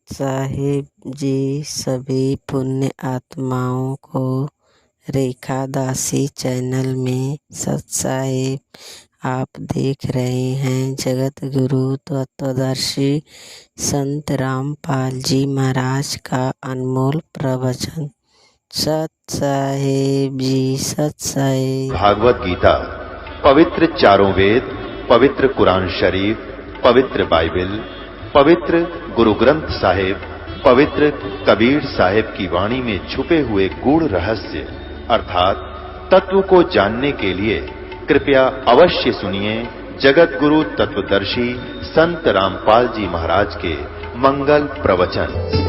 साहेब जी सभी पुण्य आत्माओं को रेखा दासी चैनल में सत साहेब आप देख रहे हैं जगत गुरु तत्वदर्शी संत रामपाल जी महाराज का अनमोल प्रवचन। सत साहेब जी, सत साहेब। भागवत गीता, पवित्र चारों वेद, पवित्र कुरान शरीफ, पवित्र बाइबल, पवित्र गुरु ग्रंथ साहिब, पवित्र कबीर साहिब की वाणी में छुपे हुए गूढ़ रहस्य अर्थात तत्व को जानने के लिए कृपया अवश्य सुनिए जगत गुरु तत्वदर्शी संत रामपाल जी महाराज के मंगल प्रवचन।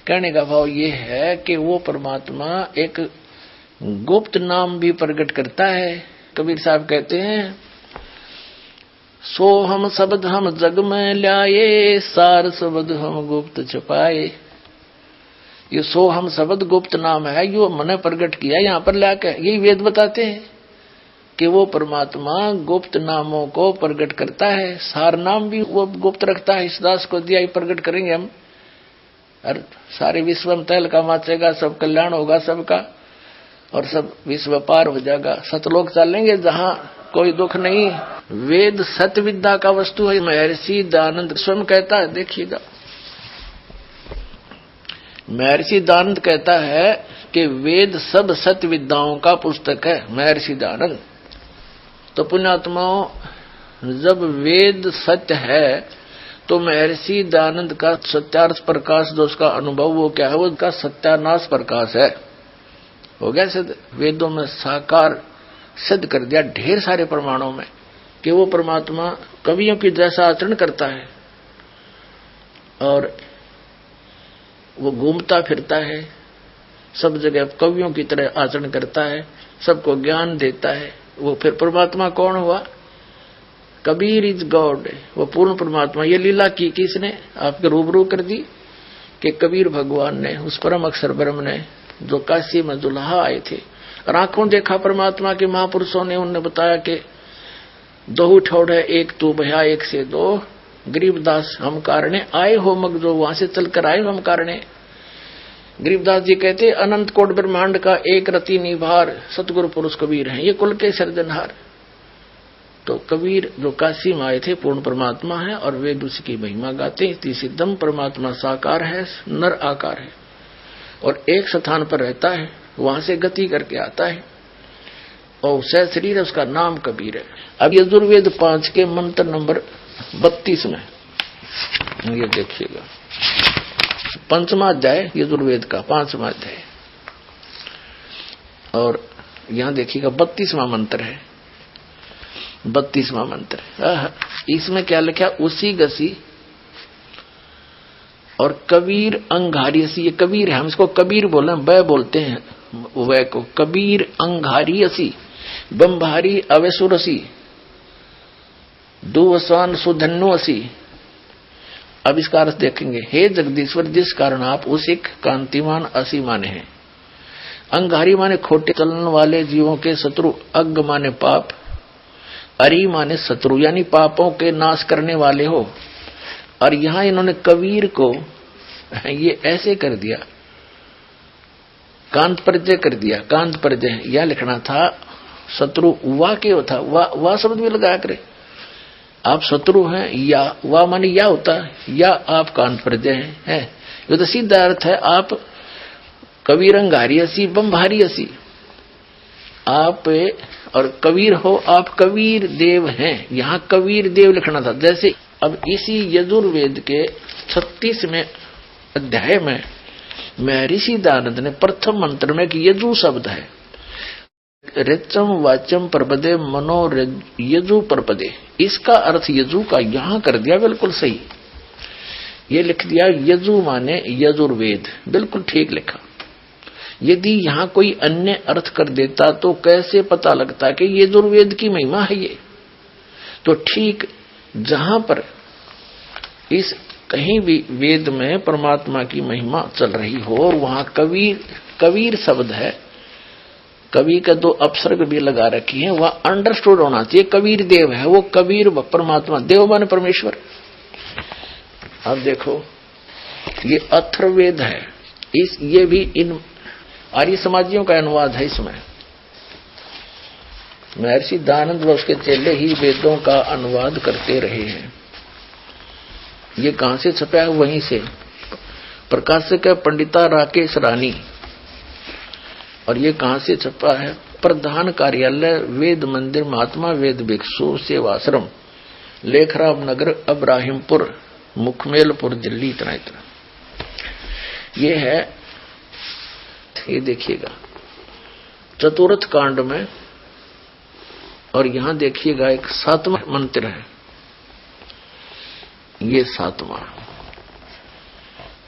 कहने का भाव ये है कि वो परमात्मा एक गुप्त नाम भी प्रकट करता है। कबीर साहब कहते हैं, सो हम शब्द हम जग में ल्याए, सार शब्द हम गुप्त छुपाए। ये सो हम शब्द गुप्त नाम है, यो मैंने प्रकट किया यहाँ पर लाकर। यही वेद बताते हैं कि वो परमात्मा गुप्त नामों को प्रकट करता है, सार नाम भी वो गुप्त रखता है। इस दास को दिया ही प्रकट करेंगे हम, और सारे विश्व में तैल का माचेगा, सब कल्याण होगा सबका, और सब विश्व पार हो जाएगा। सतलोक चलेंगे जहां कोई दुख नहीं। वेद सत्य विद्या का वस्तु है, महर्षि दयानंद स्वयं कहता है। देखिएगा, महर्षि दयानंद कहता है कि वेद सब सत्य विद्याओं का पुस्तक है। महर्षि दयानंद तो पुण्यात्माओं, जब वेद सत्य है तो महर्षि दयानंद का सत्यार्थ प्रकाश जो उसका अनुभव वो क्या है, वो उसका सत्यानाश प्रकाश है। हो गया सिद्ध, वेदों में साकार सिद्ध कर दिया ढेर सारे प्रमाणों में कि वो परमात्मा कवियों की जैसा आचरण करता है, और वो घूमता फिरता है, सब जगह कवियों की तरह आचरण करता है, सबको ज्ञान देता है। वो फिर परमात्मा कौन हुआ? कबीर इज गॉड, वो पूर्ण परमात्मा। ये लीला की किसने आपके रूबरू कर दी कि कबीर भगवान ने, उस परम अक्षर ब्रह्म ने, जो काशी में दुल्हा आए थे और आंखों देखा परमात्मा के महापुरुषों ने, उन्हें बताया कि दो ठोड़ है एक तू भया एक से दो, गरीबदास हम कारणे आए हो मग जो, वहां से चलकर आए हो हम कारणे। गरीबदास जी कहते अनंत कोट ब्रह्मांड का एक रति निभार सतगुरु पुरुष कबीर है, ये कुल के सर्जनहार। तो कबीर जो काशी में आए थे पूर्ण परमात्मा है, और वे उसकी महिमा गाते हैं। सिद्धम परमात्मा साकार है, नर आकार है, और एक स्थान पर रहता है, वहां से गति करके आता है, और सह शरीर है, उसका नाम कबीर है। अब यजुर्वेद 5 के मंत्र नंबर 32 में ये देखिएगा, 5वां अध्याय यजुर्वेद का 5वां अध्याय, और यहां देखिएगा 32वां मंत्र है। 32वां मंत्र, इसमें क्या लिखा? उसी गसी और कबीर अंगारियसी। ये कबीर है, हम इसको कबीर बोले, वह बोलते हैं वह को। कबीर अंगारियसी बम्भारी अवेसुरसी दुवसान सुधन्नुअसी। अब इसका अर्थ देखेंगे। हे जगदीश्वर, जिस कारण आप उसिक कांतिमान असी माने हैं। अंगारी माने खोटे चलन वाले जीवों के शत्रु, अग्ग माने पाप, अरी माने शत्रु यानी पापों के नाश करने वाले हो। और यहां इन्होंने कबीर को ये ऐसे कर दिया, कांत प्रत्यय कर दिया। कांत प्रत्यय यह लिखना था शत्रु, वाह क्यों था? वाह शब्द भी लगाया करे। आप शत्रु हैं, या वाह माने या होता है, या आप कांत प्रत्यय हैं। ये तो सीधा अर्थ है, आप कबीर अंगारी असी बम भारी असी। आप और कबीर हो, आप कबीर देव हैं। यहां कबीर देव लिखना था। जैसे अब इसी यजुर्वेद के 36वें अध्याय में महर्षि दयानंद ने प्रथम मंत्र में कि यजु शब्द है, ऋचम वाचम परपदे मनो यजु परपदे, इसका अर्थ यजु का यहां कर दिया बिल्कुल सही। ये लिख दिया यजु माने यजुर्वेद, बिल्कुल ठीक लिखा। यदि यहां कोई अन्य अर्थ कर देता तो कैसे पता लगता कि यजुर्वेद की महिमा है ये। तो ठीक जहां पर इस कहीं भी वेद में परमात्मा की महिमा चल रही हो और वहां कबीर शब्द है, कवि का 2 अपसर्ग भी लगा रखी है, वह अंडरस्टूड होना चाहिए कबीर देव है, वो कबीर परमात्मा, देव माने परमेश्वर। अब देखो ये अथर्ववेद है, ये भी इन आर्य समाजियों का अनुवाद है। इसमें महर्षि दयानंद व उसके चेले ही वेदों का अनुवाद करते रहे हैं। ये कहां से छपा है? वहीं से प्रकाशक है पंडिता राकेश रानी। और ये कहां से छपा है? प्रधान कार्यालय वेद मंदिर महात्मा वेद भिक्षु सेवाश्रम लेखराम नगर अब्राहिमपुर मुखमेलपुर दिल्ली। इतना ये है। ये देखिएगा चतुर्थ कांड में, और यहां देखिएगा एक 7वां मंत्र है, ये 7वां।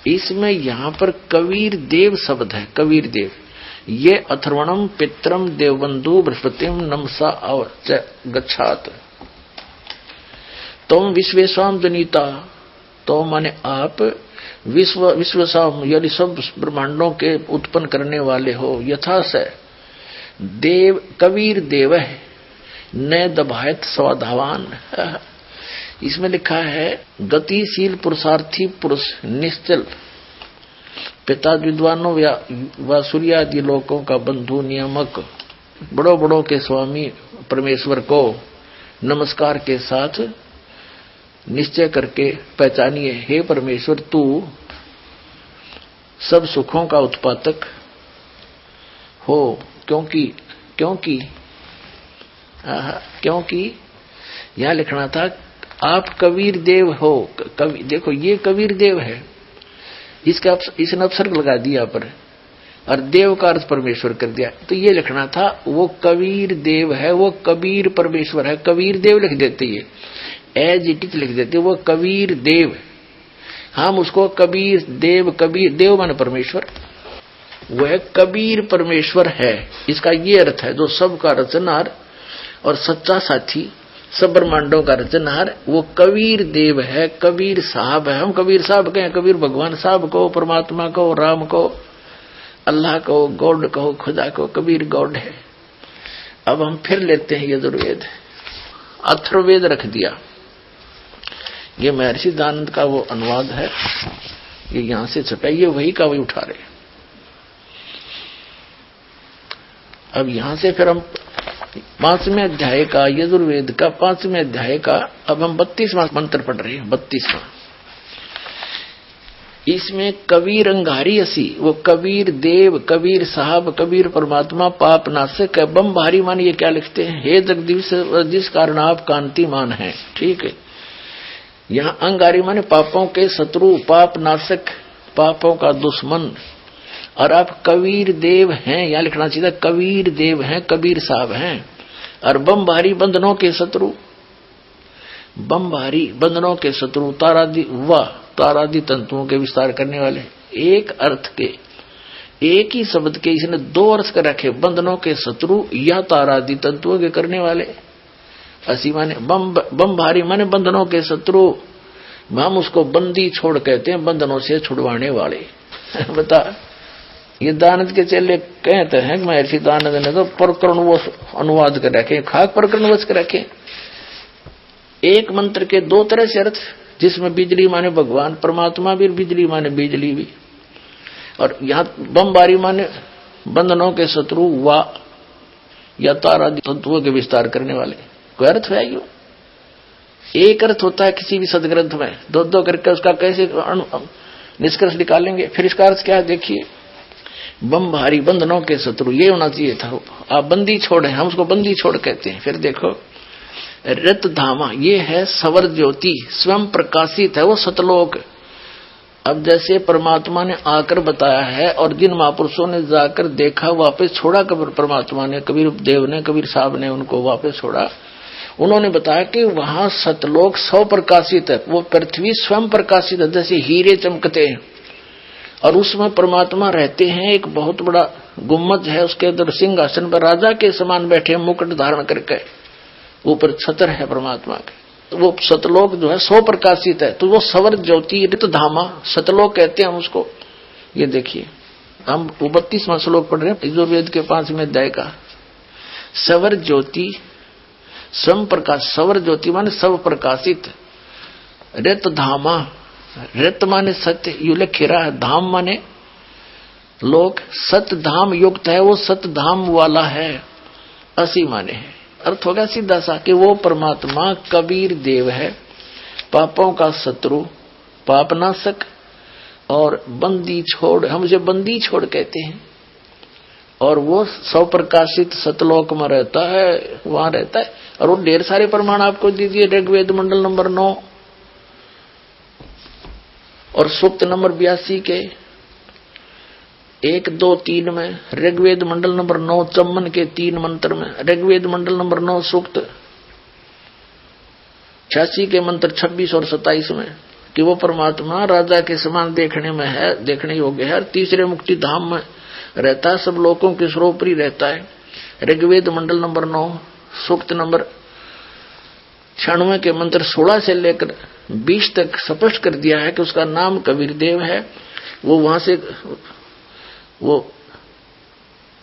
इसमें यहां पर कबीर देव शब्द है, कबीर देव। ये अथर्वणम पित्रम देवबंधु बृहस्पतिम नमसा गच्छात तुम विश्वेश्वाम जनिता, तो माने आप विश्वसाम यानी सब ब्रह्मांडों के उत्पन्न करने वाले हो। यथा से देव कबीर देव है न दबायत स्वाधावान। इसमें लिखा है गतिशील पुरुषार्थी पुरुष निश्चल पिता विद्वानों व सूर्यादि लोकों का बंधु नियामक बड़ों बड़ों के स्वामी परमेश्वर को नमस्कार के साथ निश्चय करके पहचानिए, हे परमेश्वर तू सब सुखों का उत्पादक हो। क्योंकि यह लिखना था आप कबीर देव हो। देखो ये कबीर देव है, इसने अपसर्ग लगा दिया पर, और देव का अर्थ परमेश्वर कर दिया। तो ये लिखना था वो कबीर देव है, वो कबीर परमेश्वर है। कबीर देव लिख देते, ये एज इट इज लिख देते, वो कबीर देव। हम उसको कबीर देव माने परमेश्वर, वह कबीर परमेश्वर है। इसका ये अर्थ है जो सबका रचनहार और सच्चा साथी, सब ब्रह्मांडों का रचनहार, वो कबीर देव है, कबीर साहब है। हम कबीर साहब कहें, कबीर भगवान साहब को, परमात्मा को, राम को, अल्लाह को, गॉड को, खुदा को, कबीर गॉड है। अब हम फिर लेते हैं यजुर्वेद, अथर्ववेद रख दिया। ये महर्षि दयानंद का वो अनुवाद है, ये यहां से छपा, ये वही का वही उठा रहे। अब यहां से फिर हम 5वें अध्याय का, यजुर्वेद का 5वें अध्याय का, अब हम 32वां मंत्र पढ़ रहे हैं। 32वां इसमें कबीर अंगारी असी, वो कबीर देव, कबीर साहब, कबीर परमात्मा, पाप नाशक है। बम भारी मान ये क्या लिखते हैं? हे जगदीश जिस कारण आप कांतिमान हैं। ठीक है, यहाँ अंगारी माने पापों के शत्रु, पाप नाशक, पापों का दुश्मन, और आप कबीर देव हैं। यहाँ लिखना चाहिए कबीर देव हैं, कबीर साहब हैं। और बम भारी बंधनों के शत्रु, बम भारी बंधनों के शत्रु, तारादि तंतुओं के विस्तार करने वाले। एक अर्थ के, एक ही शब्द के इसने 2 अर्थ कर रखे, बंधनों के शत्रु या तारादि तंतुओं के करने वाले। असी माने बम भारी माने बंधनों के शत्रु, हम उसको बंदी छोड़ कहते हैं, बंधनों से छुड़वाने वाले। बता, ये दयानंद के चेले कहते हैं कि महर्षि दयानंद ने तो प्रकरण वो अनुवाद कर रखे, खाक प्रकरण वच कर रखे। एक मंत्र के 2 तरह से अर्थ, जिसमें बिजली माने भगवान परमात्मा भी, बिजली माने बिजली भी, और यहाँ बमबारी माने बंधनों के शत्रु वा या तारा तत्वों के विस्तार करने वाले। कोई अर्थ है यो? एक अर्थ होता है किसी भी सदग्रंथ में, 2 करके उसका कैसे निष्कर्ष निकालेंगे? फिर इसका अर्थ क्या है देखिए, बम भारी बंधनों के शत्रु, ये होना चाहिए था। आप बंदी छोड़ हैं, हम उसको बंदी छोड़ कहते हैं। फिर देखो रत धामा, ये है सवर ज्योति, स्वयं प्रकाशित है वो सतलोक। अब जैसे परमात्मा ने आकर बताया है और जिन महापुरुषों ने जाकर देखा वापस छोड़ा, कबीर परमात्मा ने, कबीर देव ने, कबीर साहब ने उनको वापस छोड़ा। उन्होंने बताया कि वहां सतलोक सौ प्रकाशित है, वो पृथ्वी स्वयं प्रकाशित है, जैसे हीरे चमकते हैं। और उसमें परमात्मा रहते हैं। एक बहुत बड़ा गुम्मज है, उसके अंदर सिंहासन पर राजा के समान बैठे, मुकुट धारण करके, ऊपर छतर है परमात्मा के। तो वो सतलोक जो है सौ प्रकाशित है। तो वो सवर ज्योति ऋत धामा सतलोक कहते हैं हम उसको। ये देखिए हम 32वां श्लोक पढ़ रहे हैं यजुर्वेद के 5वें अध्याय का। सवर ज्योति स्वयं प्रकाश, सवर ज्योति माने सब प्रकाशित। ऋत धामा, ऋत माने सत्य, युले खीरा है, धाम माने लोक, सत धाम युक्त है, वो सत धाम वाला है, असी माने है। अर्थ होगा सीधा सा कि वो परमात्मा कबीर देव है, पापों का शत्रु, पापनाशक और बंदी छोड़, हम उसे बंदी छोड़ कहते हैं। और वो सौ प्रकाशित सतलोक में रहता है, वहां रहता है। और वो ढेर सारे प्रमाण आपको दीजिए, ऋग्वेद मंडल नंबर 9 और सूक्त नंबर 82 के 1, 2, 3 में, ऋग्वेद मंडल नंबर 9 चम्मन के 3 मंत्र में, ऋग्वेद मंडल नंबर 9 सूक्त 86 के मंत्र 26 और 27 में, कि वो परमात्मा राजा के समान देखने में है, देखने योग्य है। तीसरे मुक्ति धाम में रहता है, सब लोगों के सर्वोपरि रहता है। ऋग्वेद मंडल नंबर 9 सूक्त नंबर 96 के मंत्र 16 से लेकर 20 तक स्पष्ट कर दिया है कि उसका नाम कबीर देव है। वो वहां से वो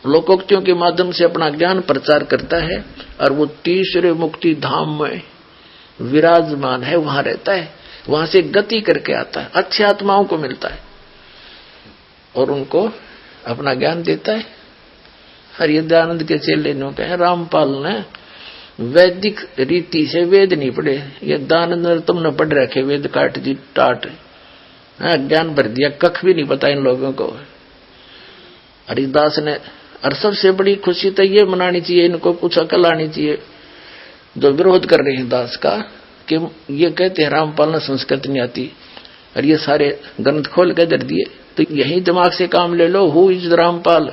लोकोक्तियों के माध्यम से अपना ज्ञान प्रचार करता है और वो तीसरे मुक्ति धाम में विराजमान है, वहां रहता है, वहां से गति करके आता है, अच्छी आत्माओं को मिलता है और उनको अपना ज्ञान देता है। हरि दयानंद के चेले ने कहा, रामपाल ने वैदिक रीति से वेद नहीं पढ़े, ये दयानंद ने तुमने पढ़ रखे वेद काट दी टाट, ज्ञान भर दिया, कख भी नहीं पता इन लोगों को। हरिदास ने, और सबसे बड़ी खुशी तो ये मनानी चाहिए, इनको कुछ अकल आनी चाहिए जो विरोध कर रहे हैं दास का, कि ये कहते हैं रामपाल ने संस्कृत नहीं आती, और ये सारे ग्रंथ खोल के दर दिए। तो यही दिमाग से काम ले लो, हु इज रामपाल,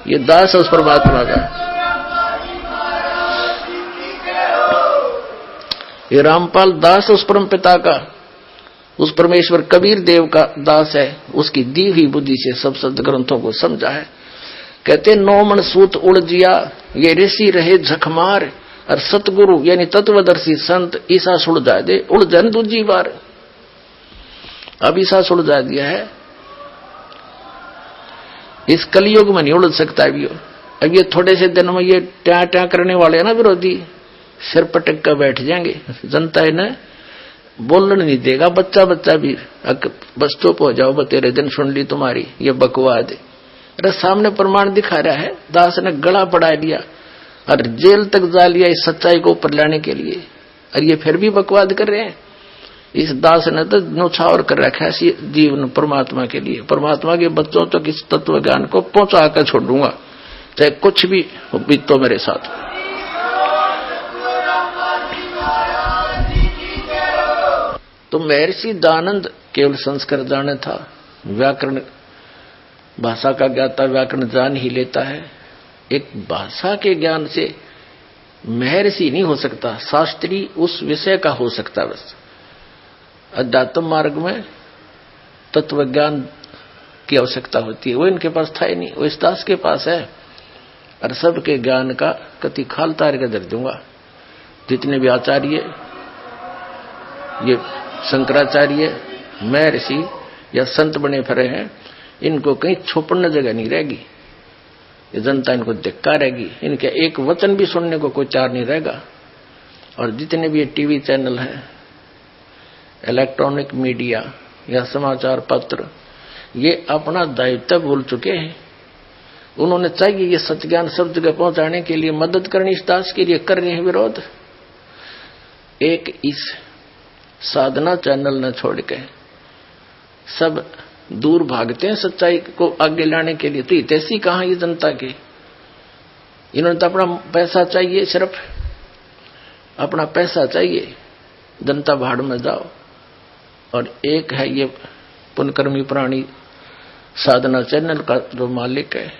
ये दास उस परमात्मा का, ये रामपाल दास उस परम पिता का, उस परमेश्वर कबीर देव का दास है। उसकी दी हुई बुद्धि से सब सद ग्रंथों को समझा है। कहते 9 मन सूत उड़ जिया, ये ऋषि रहे झकमार, और सतगुरु यानी तत्वदर्शी संत ईसा सुलझा दे, उड़ जाए दूसरी बार। अब ईसा सुलझा दिया है, इस कलयुग में नहीं उड़ सकता अभी। अब ये थोड़े से दिन में ये ट्या ट्या करने वाले हैं ना विरोधी, सिर पटक कर बैठ जाएंगे, जनता इन्हें बोलने नहीं देगा। बच्चा बच्चा भी बस चुप हो जाओ, बतेरे दिन सुन ली तुम्हारी ये बकवाद है। अरे सामने प्रमाण दिखा रहा है, दास ने गला बढ़ा लिया और जेल तक जा लिया इस सच्चाई को ऊपर लाने के लिए, और ये फिर भी बकवाद कर रहे हैं। इस दास ने तो न्यौछावर कर रखा है जीवन परमात्मा के लिए। परमात्मा के बच्चों तक इस तत्व ज्ञान को पहुंचा कर छोड़ूंगा, चाहे कुछ भी बीतो मेरे साथ। तो महर्षि दयानंद केवल संस्कृत जाने था, व्याकरण भाषा का ज्ञाता व्याकरण जान ही लेता है। एक भाषा के ज्ञान से महर्षि नहीं हो सकता, शास्त्री उस विषय का हो सकता। बस अध्यात्म मार्ग में तत्व ज्ञान की आवश्यकता होती है, वो इनके पास था ही नहीं, वो इस दास के पास है। और सबके ज्ञान का कति खाल तार का दर दूंगा। जितने भी आचार्य, ये शंकराचार्य, महर्षि या संत बने फिरे हैं, इनको कहीं छुपने जगह नहीं रहेगी। ये जनता इनको धिक्कार रहेगी, इनके एक वचन भी सुनने को कोई चार नहीं रहेगा। और जितने भी ये टीवी चैनल हैं, इलेक्ट्रॉनिक मीडिया या समाचार पत्र, ये अपना दायित्व भूल चुके हैं। उन्होंने चाहिए ये सत्य ज्ञान सब जगह पहुंचाने के लिए मदद करनी, इस दास के लिए कर रहे हैं विरोध। एक इस साधना चैनल न छोड़ के सब दूर भागते हैं सच्चाई को आगे लाने के लिए। तो हितैषी कहाँ ये जनता के? इन्होंने तो अपना पैसा चाहिए, सिर्फ अपना पैसा चाहिए, जनता भाड़ में जाओ। और एक है ये पुण्यकर्मी प्राणी साधना चैनल का जो मालिक है,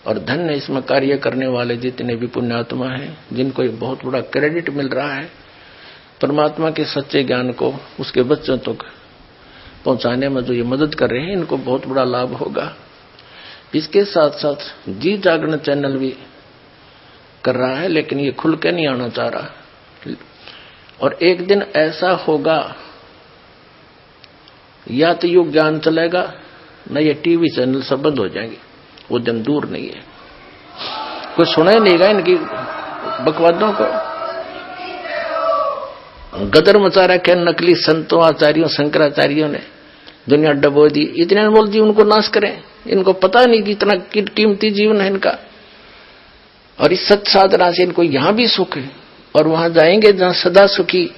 और धन्य इसमें कार्य करने वाले जितने भी पुण्यात्मा हैं, जिनको ये बहुत बड़ा क्रेडिट मिल रहा है परमात्मा के सच्चे ज्ञान को उसके बच्चों तक पहुंचाने में, जो ये मदद कर रहे हैं, इनको बहुत बड़ा लाभ होगा। इसके साथ साथ जी जागरण चैनल भी कर रहा है, लेकिन ये खुल के नहीं आना चाह रहा। और एक दिन ऐसा होगा, या तो युग ज्ञान चलेगा, न ये टीवी चैनल सब बंद हो जाएंगे। वो दिन दूर नहीं है, कोई सुना ही नहीं गा इनकी बकवादों को। गदर मचा रखे नकली संतों, आचार्यों, शंकराचार्यों ने, दुनिया डबो दी। इतने बोल दी उनको नाश करें, इनको पता नहीं कि इतना कीमती जीवन है इनका। और इस सत साधना से इनको यहां भी सुख है, और वहां जाएंगे जहां सदा सुखी।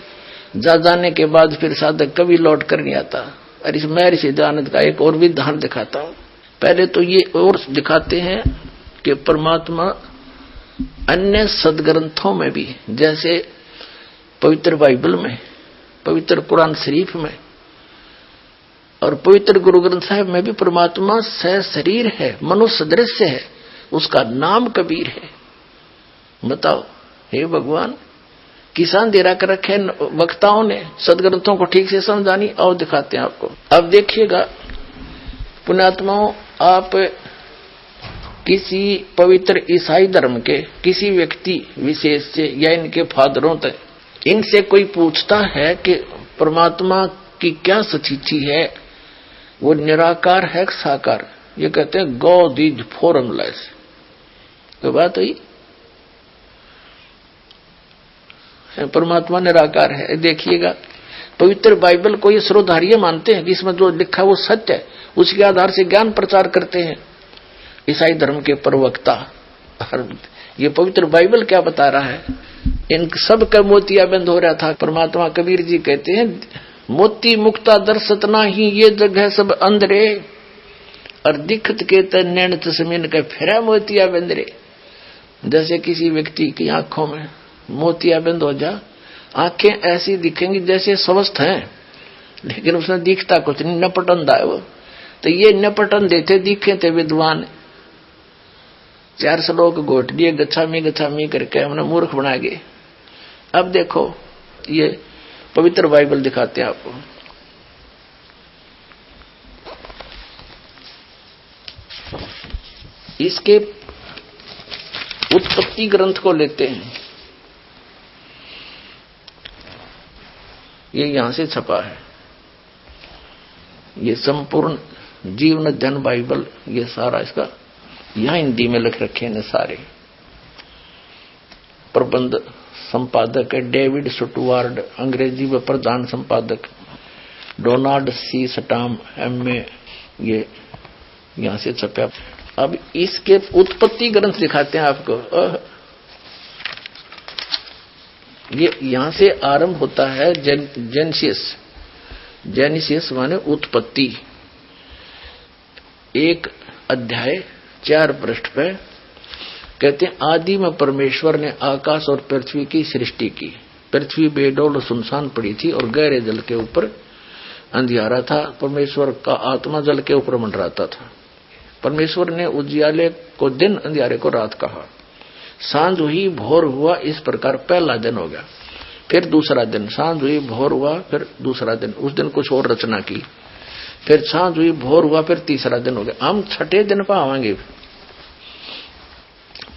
जा जाने के बाद फिर साधक कभी लौट कर नहीं आता। और इस महर्षि दयानंद का एक और विधान दिखाता हूं। पहले तो ये और दिखाते हैं कि परमात्मा अन्य सदग्रंथों में भी, जैसे पवित्र बाइबल में, पवित्र कुरान शरीफ में और पवित्र गुरु ग्रंथ साहिब में भी परमात्मा सशरीर है, मनुष्य दृश्य है, उसका नाम कबीर है। बताओ, हे भगवान, किसान दे रखा रखे वक्ताओं ने सदग्रंथों को ठीक से समझानी। और दिखाते हैं आपको। अब देखिएगा पुण्यात्माओं, आप किसी पवित्र ईसाई धर्म के किसी व्यक्ति विशेष से या इनके फादरों तक, इनसे कोई पूछता है कि परमात्मा की क्या स्थिति है, वो निराकार है साकार, ये कहते हैं गॉड इज फॉर्मलेस। तो बात हुई, परमात्मा निराकार है। देखिएगा पवित्र बाइबल को ये श्रोधार्य मानते हैं कि इसमें जो लिखा वो सत्य है, उसके आधार से ज्ञान प्रचार करते हैं ईसाई धर्म के प्रवक्ता। ये पवित्र बाइबल क्या बता रहा है? इन सब का मोतियाबंद हो रहा था। परमात्मा कबीर जी कहते हैं, मोती मुक्ता दर्शत नाही, ये जगह सब अंधरे, और दिखत के तैन चश्मिन के फिर मोतियाबंद रे। जैसे किसी व्यक्ति की आंखों में मोतियाबंद हो जा, आंखें ऐसी दिखेंगी जैसे स्वस्थ हैं, लेकिन उसने दिखता कुछ नहीं, नपटन है वो। तो ये नपटन देते दिखे थे विद्वान, 4 श्लोक घोट दिए गच्छामी करके हमने मूर्ख बना गए। अब देखो ये पवित्र बाइबल दिखाते हैं आपको। इसके उत्पत्ति ग्रंथ को लेते हैं, ये यहां से छपा है, ये संपूर्ण जीवन अध्ययन बाइबल, ये सारा इसका यहां हिंदी में लिख रखे हैं सारे। प्रबंध संपादक है डेविड स्टुअर्ट, अंग्रेजी में प्रधान संपादक डोनाल्ड सी स्टाम MA, ये यहां से छपा। अब इसके उत्पत्ति ग्रंथ दिखाते हैं आपको। ये यहां से आरंभ होता है जेनेसिस माने उत्पत्ति, 1 अध्याय 4 पृष्ठ पे कहते हैं, आदि में परमेश्वर ने आकाश और पृथ्वी की सृष्टि की। पृथ्वी बेडौल सुनसान पड़ी थी और गहरे जल के ऊपर अंधियारा था। परमेश्वर का आत्मा जल के ऊपर मंडराता था। परमेश्वर ने उजियाले को दिन, अंधियारे को रात कहा। सांझ हुई भोर हुआ, इस प्रकार पहला दिन हो गया। फिर दूसरा दिन, सांझ हुई भोर हुआ, फिर दूसरा दिन, उस दिन कुछ और रचना की। फिर सांझ हुई भोर हुआ, फिर तीसरा दिन हो गया। हम छठे दिन पर आवांगे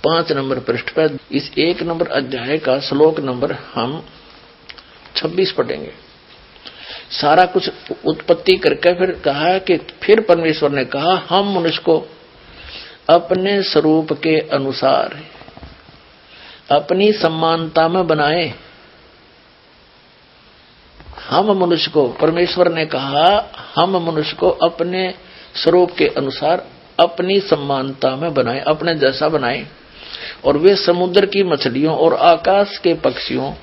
5 नंबर पृष्ठ पर। इस 1 नंबर अध्याय का श्लोक नंबर हम 26 पढ़ेंगे। सारा कुछ उत्पत्ति करके फिर कहा कि फिर परमेश्वर ने कहा, हम मनुष्य को अपने स्वरूप के अनुसार अपनी समानता में बनाए। हम मनुष्य को, परमेश्वर ने कहा, हम मनुष्य को अपने स्वरूप के अनुसार अपनी समानता में बनाए, अपने जैसा बनाए। और वे समुद्र की मछलियों और आकाश के पक्षियों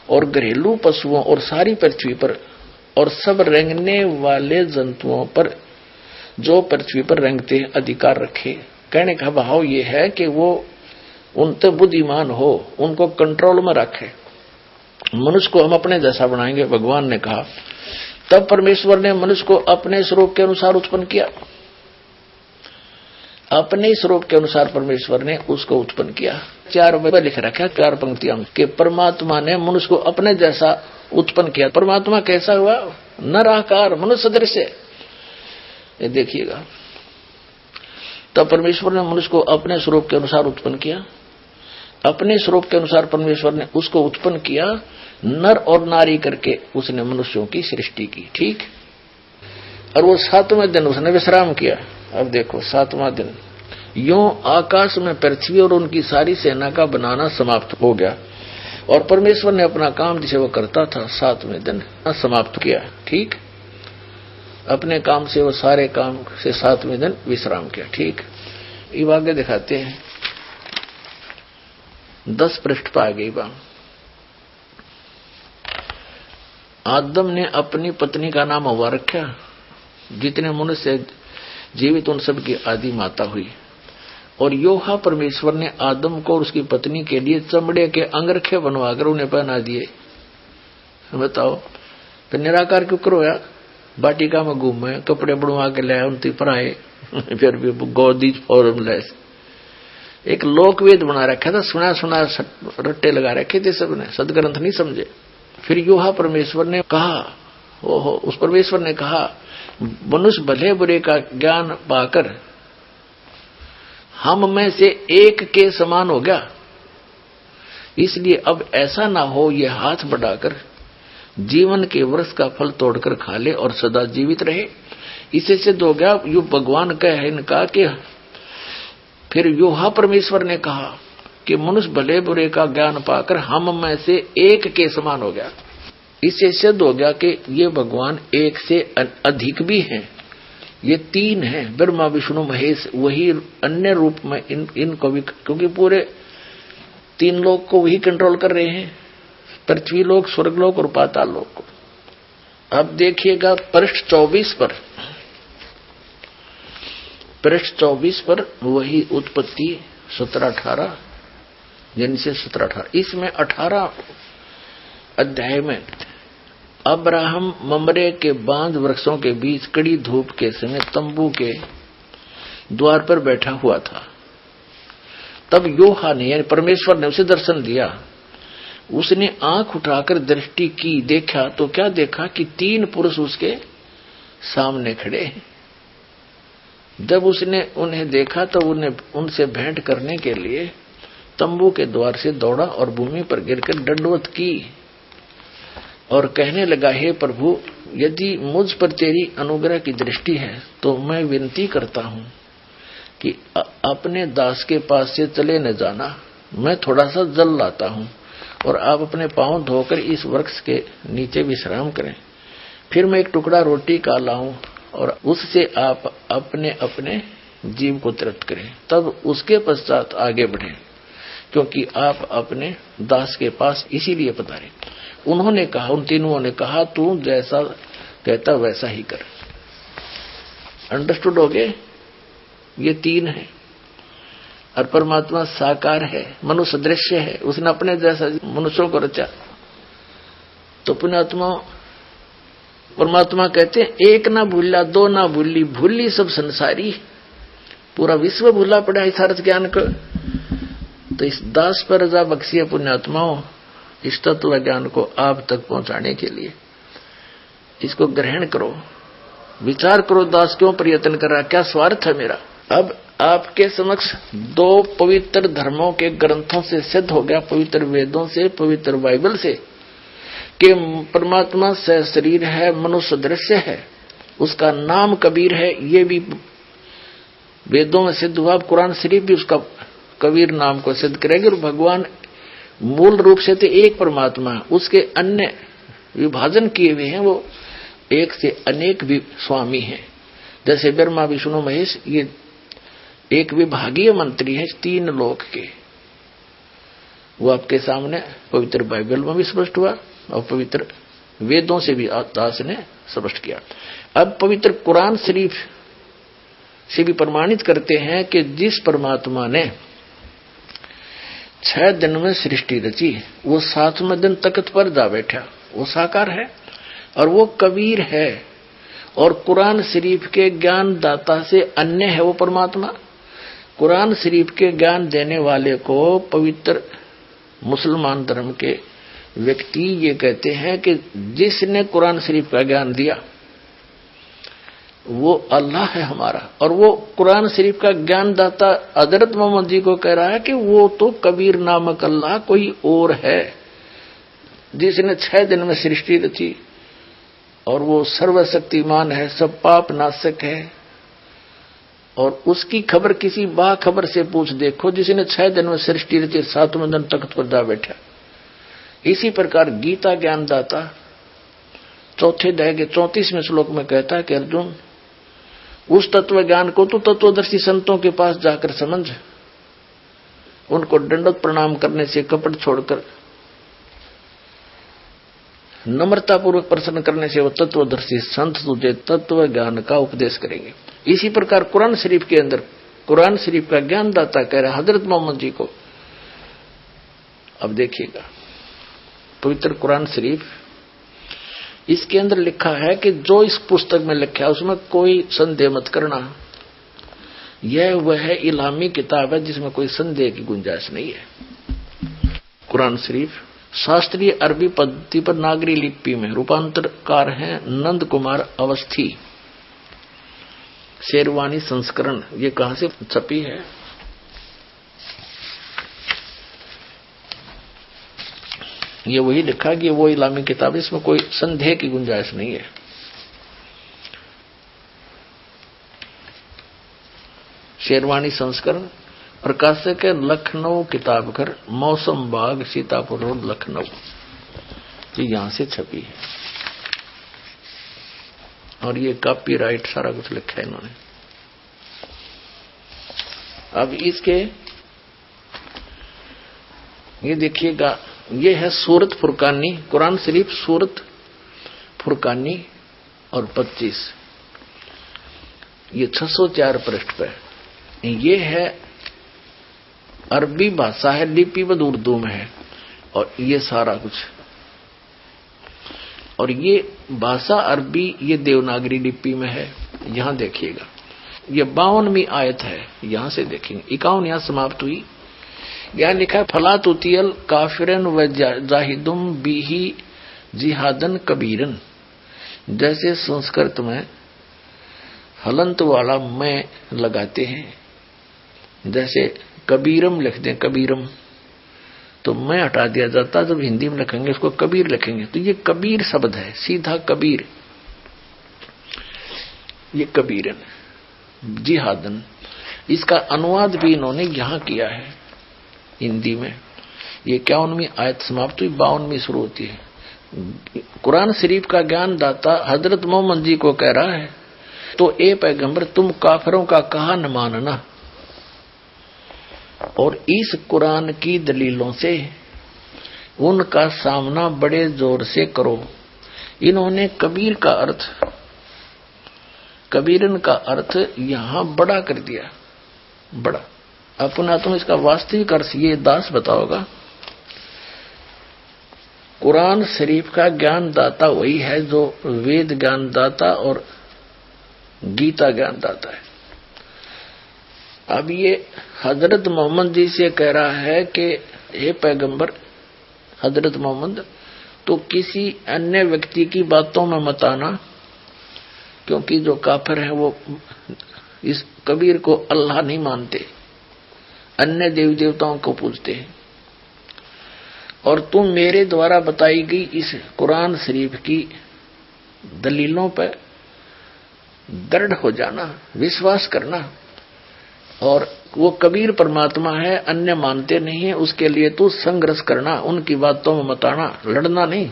और घरेलू पशुओं और सारी पृथ्वी पर और सब रेंगने वाले जंतुओं पर जो पृथ्वी पर रेंगते अधिकार रखे। कहने का भाव ये है कि वो उन तो बुद्धिमान हो, उनको कंट्रोल में रखे। मनुष्य को हम अपने जैसा बनाएंगे, भगवान ने कहा। तब परमेश्वर ने मनुष्य को अपने स्वरूप के अनुसार उत्पन्न किया। अपने स्वरूप के अनुसार परमेश्वर ने उसको उत्पन्न किया। 4 में लिख रखा है 4 पंक्तियां कि परमात्मा ने मनुष्य को अपने जैसा उत्पन्न किया। परमात्मा कैसा हुआ? नर आकार, मनुष्य दृश्य। ये देखिएगा, तब परमेश्वर ने मनुष्य को अपने स्वरूप के अनुसार उत्पन्न किया। अपने स्वरूप के अनुसार परमेश्वर ने उसको उत्पन्न किया, नर और नारी करके उसने मनुष्यों की सृष्टि की। ठीक। और वो 7वें दिन उसने विश्राम किया। अब देखो 7वां दिन, यूं आकाश में पृथ्वी और उनकी सारी सेना का बनाना समाप्त हो गया और परमेश्वर ने अपना काम जिसे वो करता था 7वें दिन समाप्त किया। ठीक। अपने काम से वो सारे काम से 7वें दिन विश्राम किया। ठीक। ये आगे दिखाते हैं 10 पृष्ठ पर आ गई बात। आदम ने अपनी पत्नी का नाम हवा रखा। जितने मनुष्य जीवित उन सब की आदि माता हुई। और योहा परमेश्वर ने आदम को और उसकी पत्नी के लिए चमड़े के अंगरखे बनवाकर उन्हें पहना दिए। बताओ, फिर निराकार क्यों करो यार? बाटिका में घूमे, कपड़े बनवा के लाए, उनती पराए, फिर भी गोदी फॉर्मलेस। एक लोकवेद बना रखा था, सुना सुना रट्टे लगा रखे थे सबने, सदग्रंथ नहीं समझे। फिर योहा परमेश्वर ने कहा, ओहो, उस परमेश्वर ने कहा, मनुष्य भले बुरे का ज्ञान पाकर हम में से एक के समान हो गया। इसलिए अब ऐसा ना हो ये हाथ बढ़ाकर जीवन के वर्ष का फल तोड़कर खा ले और सदा जीवित रहे। इसे सिद्ध हो गया यू भगवान का है इनका कि फिर योहा परमेश्वर ने कहा कि मनुष्य भले बुरे का ज्ञान पाकर हम में से एक के समान हो गया। इससे सिद्ध हो गया कि ये भगवान एक से अधिक भी हैं। ये 3 हैं, ब्रह्मा विष्णु महेश। वही अन्य रूप में इनको भी, क्योंकि पूरे 3 लोक को वही कंट्रोल कर रहे हैं, पृथ्वी लोक, स्वर्ग लोक और पाताल लोक को। अब देखिएगा पृष्ठ 24 पर, पृष्ठ 24 पर वही उत्पत्ति 17-18 जिनसे 17-18। इसमें 18 अध्याय में अब्राहम ममरे के बांध वृक्षों के बीच कड़ी धूप के समय तंबू के द्वार पर बैठा हुआ था। तब योहा ने, यानी परमेश्वर ने उसे दर्शन दिया। उसने आंख उठाकर दृष्टि की, देखा तो क्या देखा कि 3 पुरुष उसके सामने खड़े हैं। जब उसने उन्हें देखा तो उनसे भेंट करने के लिए तंबू के द्वार से दौड़ा और भूमि पर गिरकर दंडवत की और कहने लगा, हे प्रभु, यदि मुझ पर तेरी अनुग्रह की दृष्टि है तो मैं विनती करता हूं कि अपने दास के पास से चले न जाना। मैं थोड़ा सा जल लाता हूं और आप अपने पांव धोकर इस वृक्ष के नीचे विश्राम करें। फिर मैं एक टुकड़ा रोटी का लाऊं और उससे आप अपने अपने जीव को तृप्त करें, तब उसके पश्चात आगे बढ़ें, क्योंकि आप अपने दास के पास इसीलिए पधारे। उन्होंने कहा, उन तीनों ने कहा, तू जैसा कहता वैसा ही कर। अंडरस्टूड हो गए? ये 3 है और परमात्मा साकार है, मनुष्य दृश्य है। उसने अपने जैसा मनुष्यों को रचा। तो पुण्यात्मा परमात्मा कहते हैं, एक ना भूला, 2 ना भूली, भूली सब संसारी। पूरा विश्व भूला पड़ा इस अर्थ ज्ञान को। तो इस दास पर रजा बख्शिए पुण्यात्माओं, इस तत्व ज्ञान को आप तक पहुंचाने के लिए इसको ग्रहण करो, विचार करो, दास क्यों प्रयत्न कर रहा, क्या स्वार्थ है मेरा। अब आपके समक्ष 2 पवित्र धर्मों के ग्रंथों से सिद्ध हो गया, पवित्र वेदों से, पवित्र बाइबल से, कि परमात्मा से शरीर है, मनुष्य दृश्य है, उसका नाम कबीर है। ये भी वेदों में सिद्ध हुआ। कुरान शरीफ भी उसका कबीर नाम को सिद्ध करेंगे। और भगवान मूल रूप से तो एक परमात्मा, उसके अन्य विभाजन किए हुए हैं, वो एक से अनेक भी स्वामी हैं। जैसे ब्रह्मा विष्णु महेश, ये एक विभागीय मंत्री है 3 लोक के। वो आपके सामने पवित्र बाइबल में भी स्पष्ट हुआ और पवित्र वेदों से भी दास ने स्पष्ट किया। अब पवित्र कुरान शरीफ से भी प्रमाणित करते हैं कि जिस परमात्मा ने 6 दिन में सृष्टि रची, वो 7वें दिन तख्त पर जा बैठा, वो साकार है और वो कबीर है। और कुरान शरीफ के ज्ञान दाता से अन्य है वो परमात्मा। कुरान शरीफ के ज्ञान देने वाले को पवित्र मुसलमान धर्म के व्यक्ति ये कहते हैं कि जिसने कुरान शरीफ का ज्ञान दिया वो अल्लाह है हमारा। और वो कुरान शरीफ का ज्ञान दाता हजरत मोहम्मद जी को कह रहा है कि वो तो कबीर नामक अल्लाह कोई और है जिसने 6 दिन में सृष्टि रची, और वो सर्वशक्तिमान है, सब पाप नाशक है। और उसकी खबर किसी बाखबर से पूछ देखो जिसने 6 दिन में सृष्टि रची, 7वें दिन तख्त पर जा बैठा। इसी प्रकार गीता ज्ञानदाता 4 अध्याय के 34वें श्लोक में कहता है कि अर्जुन, उस तत्व ज्ञान को तो तत्वदर्शी संतों के पास जाकर समझ, उनको दंडवत प्रणाम करने से, कपट छोड़कर नम्रता पूर्वक प्रश्न करने से वो तत्वदर्शी संत तुझे तत्व ज्ञान का उपदेश करेंगे। इसी प्रकार कुरान शरीफ के अंदर कुरान शरीफ का ज्ञानदाता कह रहा है हजरत मोहम्मद जी को। अब देखिएगा पवित्र कुरान शरीफ, इसके अंदर लिखा है कि जो इस पुस्तक में लिखा है उसमें कोई संदेह मत करना। यह वह इलामी किताब है जिसमें कोई संदेह की गुंजाइश नहीं है। कुरान शरीफ शास्त्रीय अरबी पद्धति पर नागरी लिपि में रूपांतरकार हैं नंद कुमार अवस्थी। शेरवानी संस्करण, ये कहां से छपी है? ये वही लिखा कि वो इलामी किताब, इसमें कोई संदेह की गुंजाइश नहीं है। शेरवानी संस्करण, प्रकाशक है लखनऊ किताब घर, मौसम बाग, सीतापुर रोड, लखनऊ। ये यहां से छपी है और ये कॉपीराइट सारा कुछ लिखा है इन्होंने। अब इसके ये देखिएगा, ये है सूरत फुरकानी, कुरान शरीफ सूरत फुरकानी और 25, ये 604 पृष्ठ पे। ये है अरबी भाषा है, लिपिबद्ध उर्दू में है और ये सारा कुछ। और ये भाषा अरबी, ये देवनागरी लिपि में है। यहां देखिएगा ये 52वीं आयत है, यहां से देखेंगे 51 यहां समाप्त हुई। यहां लिखा है फला तुतियल काफिरन व जाहिदुम बिही जिहादन कबीरन। जैसे संस्कृत में हलंत वाला मैं लगाते हैं, जैसे कबीरम लिख दें, कबीरम तो मैं हटा दिया जाता, जब हिंदी में लिखेंगे इसको कबीर लिखेंगे तो ये कबीर शब्द है, सीधा कबीर, ये कबीरन जिहादन। इसका अनुवाद भी इन्होंने यहां किया है हिंदी में। ये 51वीं आयत समाप्त हुई, 52वीं शुरू होती है। कुरान शरीफ का ज्ञान दाता हजरत मोहम्मद जी को कह रहा है, तो ए पैगंबर तुम काफिरों का कहा न मानना और इस कुरान की दलीलों से उनका सामना बड़े जोर से करो। इन्होंने कबीर का अर्थ, कबीरन का अर्थ यहां बड़ा कर दिया, बड़ा। अपना तुम इसका वास्तविक अर्थ ये दास बताओगा। कुरान शरीफ का ज्ञान दाता वही है जो वेद ज्ञान दाता और गीता ज्ञान दाता है। अब ये हजरत मोहम्मद जी से कह रहा है कि हे पैगंबर हजरत मोहम्मद, तो किसी अन्य व्यक्ति की बातों में मत आना, क्योंकि जो काफिर हैं वो इस कबीर को अल्लाह नहीं मानते, अन्य देवी देवताओं को पूजते हैं। और तुम मेरे द्वारा बताई गई इस कुरान शरीफ की दलीलों पर दृढ़ हो जाना, विश्वास करना। और वो कबीर परमात्मा है, अन्य मानते नहीं है, उसके लिए तू संघर्ष करना, उनकी बातों में मत आना, लड़ना नहीं।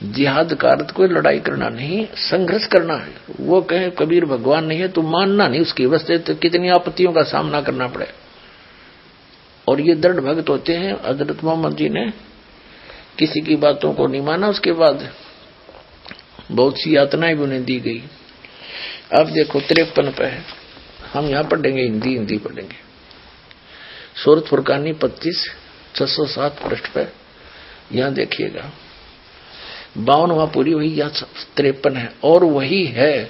जिहाद का अर्थ कोई लड़ाई करना नहीं, संघर्ष करना है। वो कहे कबीर भगवान नहीं है, तू मानना नहीं उसकी, बस तो कितनी आपत्तियों का सामना करना पड़े। और ये दृढ़ भक्त होते हैं। हजरत मोहम्मद जी ने किसी की बातों को नहीं माना, उसके बाद बहुत सी यातनाएं भी उन्हें दी गई। अब देखो 53 पे है, हम यहाँ पढ़ेंगे, हिंदी पढ़ेंगे। सूरत फुरकानी 25/607 पृष्ठ पर यहाँ देखिएगा, 52वां पूरी हुई या 53 है। और वही है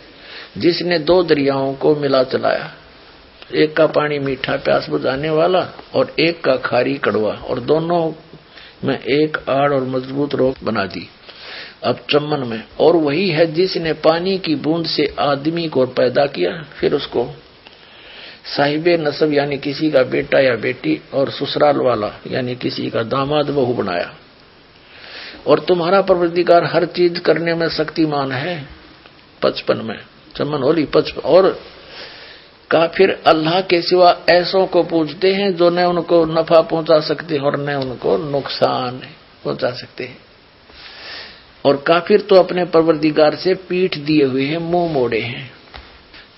जिसने दो दरियाओं को मिला चलाया, एक का पानी मीठा प्यास बुझाने वाला और एक का खारी कड़वा, और दोनों में एक आड़ और मजबूत रोक बना दी। अब चमन में, और वही है जिसने पानी की बूंद से आदमी को पैदा किया, फिर उसको साहिबे नसब यानी किसी का बेटा या बेटी, और ससुराल वाला यानी किसी का दामाद बहू बनाया। और तुम्हारा परवरदिगार हर चीज करने में शक्तिमान है। 55 में चमन होली 55। और काफिर अल्लाह के सिवा ऐसों को पूजते हैं जो न उनको नफा पहुंचा सकते और न उनको नुकसान पहुंचा सकते हैं। और काफिर तो अपने परवरदिगार से पीठ दिए हुए हैं, मुंह मोड़े हैं।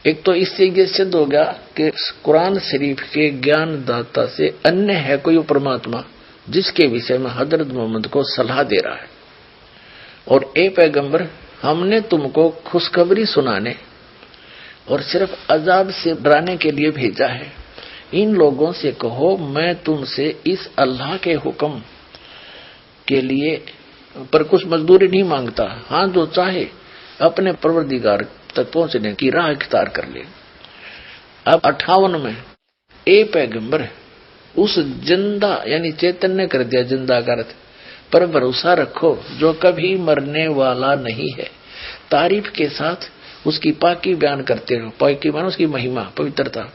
एक तो इससे ये सिद्ध हो गया कि कुरान शरीफ के ज्ञान दाता से अन्य है कोई परमात्मा जिसके विषय में हजरत मोहम्मद को सलाह दे रहा है। और ए पैगंबर, हमने तुमको खुशखबरी सुनाने और सिर्फ अजाब से डराने के लिए भेजा है। इन लोगों से कहो, मैं तुमसे इस अल्लाह के हुक्म के लिए पर कुछ मजदूरी नहीं मांगता। हाँ, जो चाहे अपने परवरदिगार तक पहुंचने की राह इख्तियार कर ले। अब 58 में, ए पैगंबर, उस जिंदा यानी चैतन्य कर दिया जिंदा का अर्थ, पर भरोसा रखो जो कभी मरने वाला नहीं है। तारीफ के साथ उसकी पाकी बयान करते रहो। पाकी मानो उसकी महिमा, पवित्रता,